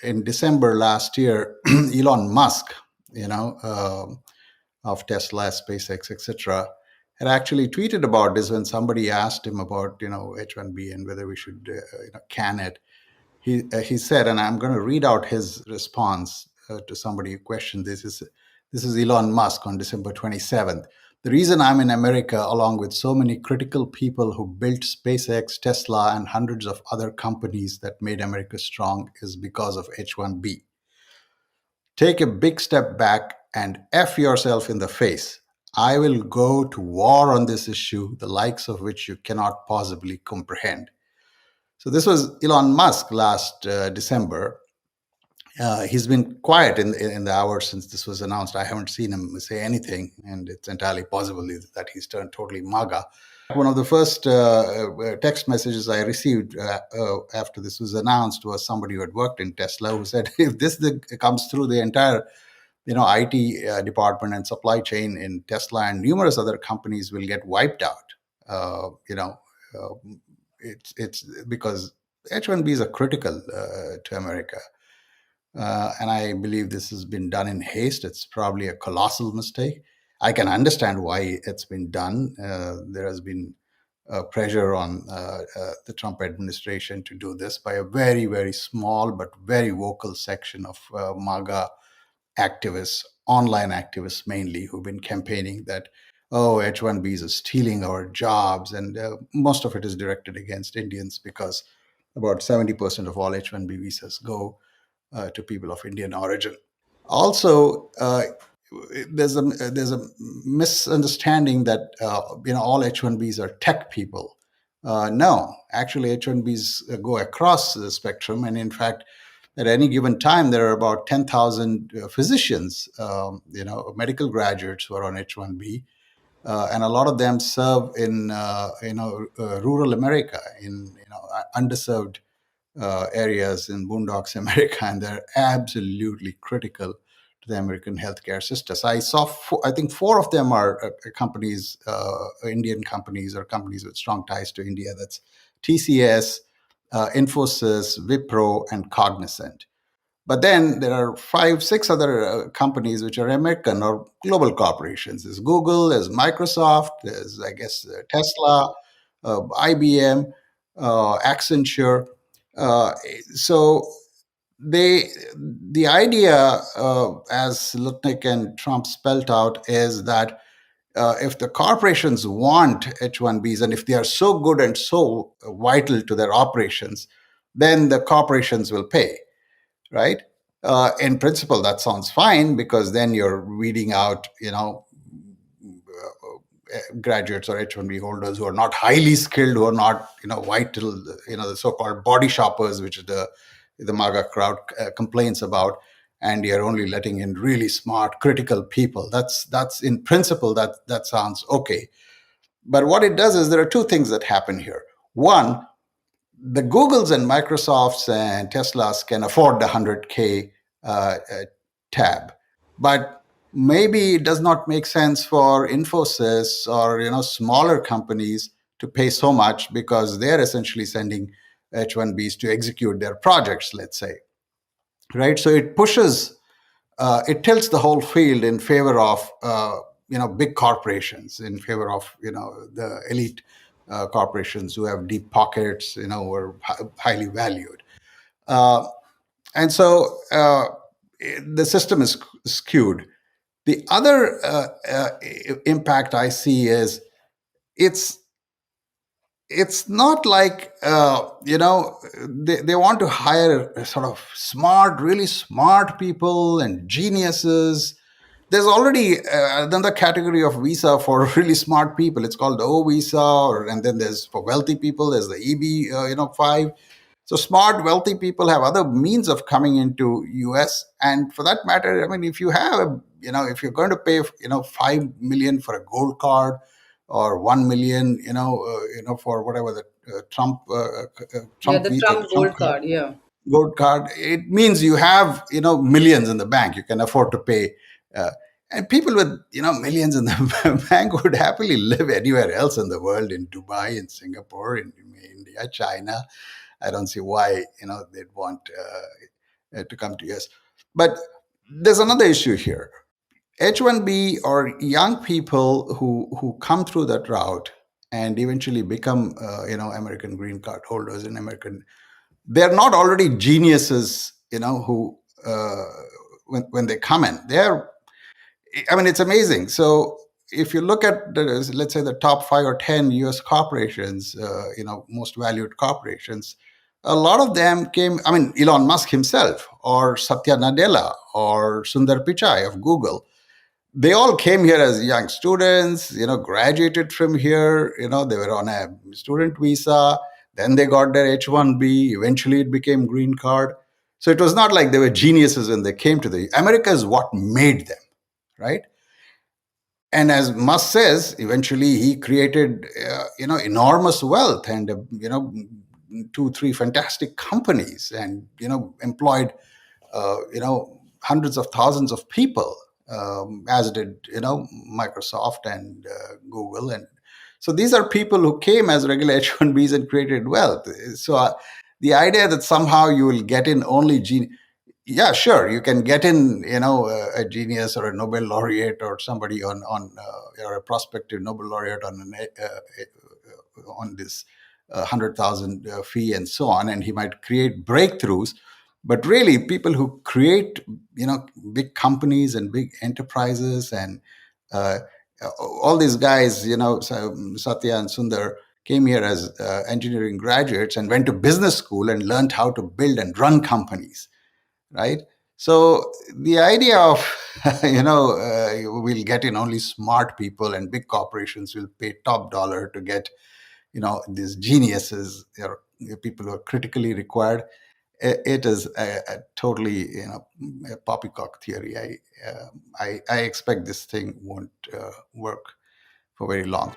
in December last year, Elon Musk, you know, of Tesla, SpaceX, etc., had actually tweeted about this when somebody asked him about, H-1B and whether we should, can it. He said, and I'm going to read out his response to somebody who questioned this. This is Elon Musk on December 27th. The reason I'm in America, along with so many critical people who built SpaceX, Tesla, and hundreds of other companies that made America strong, is because of H-1B. Take a big step back and F yourself in the face. I will go to war on this issue, the likes of which you cannot possibly comprehend. So this was Elon Musk last December. He's been quiet in the hours since this was announced. I haven't seen him say anything, and it's entirely possible that he's turned totally MAGA. One of the first text messages I received after this was announced was somebody who had worked in Tesla who said, if this comes through, the entire IT department and supply chain in Tesla and numerous other companies will get wiped out. It's because H-1Bs are critical to America. And I believe this has been done in haste. It's probably a colossal mistake. I can understand why it's been done. There has been pressure on the Trump administration to do this by a very, very small but very vocal section of MAGA activists, online activists mainly, who've been campaigning that, H-1Bs are stealing our jobs. And most of it is directed against Indians because about 70% of all H-1B visas go to people of Indian origin. Also, there's a misunderstanding that all H-1Bs are tech people. No, actually, H-1Bs go across the spectrum, and in fact, at any given time, there are about 10,000 physicians, medical graduates who are on H-1B, and a lot of them serve in rural America, in underserved areas in boondocks America, and they're absolutely critical to the American healthcare system. So I saw, I think four of them are companies, Indian companies or companies with strong ties to India. That's TCS, Infosys, Wipro, and Cognizant. But then there are 5, 6 other companies which are American or global corporations. There's Google, there's Microsoft, there's, I guess, Tesla, IBM, Accenture. So the idea, as Lutnick and Trump spelt out, is that if the corporations want H-1Bs, and if they are so good and so vital to their operations, then the corporations will pay, right? In principle, that sounds fine, because then you're weeding out, graduates or H-1B holders who are not highly skilled, who are not, vital, the so-called body shoppers, which the MAGA crowd complains about, and you're only letting in really smart, critical people. That's in principle, that sounds okay. But what it does is there are two things that happen here. One, the Googles and Microsofts and Teslas can afford the 100K tab, but maybe it does not make sense for Infosys or smaller companies to pay so much, because they're essentially sending H-1Bs to execute their projects, let's say, right? So it pushes, it tilts the whole field in favor of big corporations, in favor of the elite corporations who have deep pockets, who are highly valued. And so the system is skewed. The other impact I see is it's not like, they want to hire sort of smart, really smart people and geniuses. There's already another category of visa for really smart people. It's called the O visa, and then there's for wealthy people, there's the EB 5. So smart, wealthy people have other means of coming into US. And for that matter, I mean, if you have, if you're going to pay, 5 million for a gold card, or 1 million, for whatever the Trump The Trump gold card, yeah. gold card, it means you have, millions in the bank. You can afford to pay. And people with, millions in the bank would happily live anywhere else in the world, in Dubai, in Singapore, in India, China. I don't see why, they'd want to come to US. But there's another issue here. H-1B, or young people who come through that route and eventually become American green card holders in American, they're not already geniuses, who when they come in. I mean, it's amazing. So if you look at let's say the top 5 or 10 US corporations, most valued corporations, a lot of them came, I mean, Elon Musk himself, or Satya Nadella, or Sundar Pichai of Google, they all came here as young students, graduated from here, they were on a student visa, then they got their H-1B, eventually it became green card. So it was not like they were geniuses when they came to the America is what made them, right? And as Musk says, eventually he created enormous wealth, and 2 3 fantastic companies, and employed hundreds of thousands of people, as did Microsoft and Google. And so these are people who came as regular H-1Bs and created wealth. So the idea that somehow you will get in only yeah, sure, you can get in, a genius or a Nobel laureate or somebody or a prospective Nobel laureate on this 100,000 fee and so on, and he might create breakthroughs. But really, people who create, big companies and big enterprises, and uh, all these guys, Satya and Sundar, came here as engineering graduates and went to business school and learned how to build and run companies, right? So the idea of we'll get in only smart people and big corporations will pay top dollar to get these geniuses, or people who are critically required, it is a totally a poppycock theory. I expect this thing won't work for very long.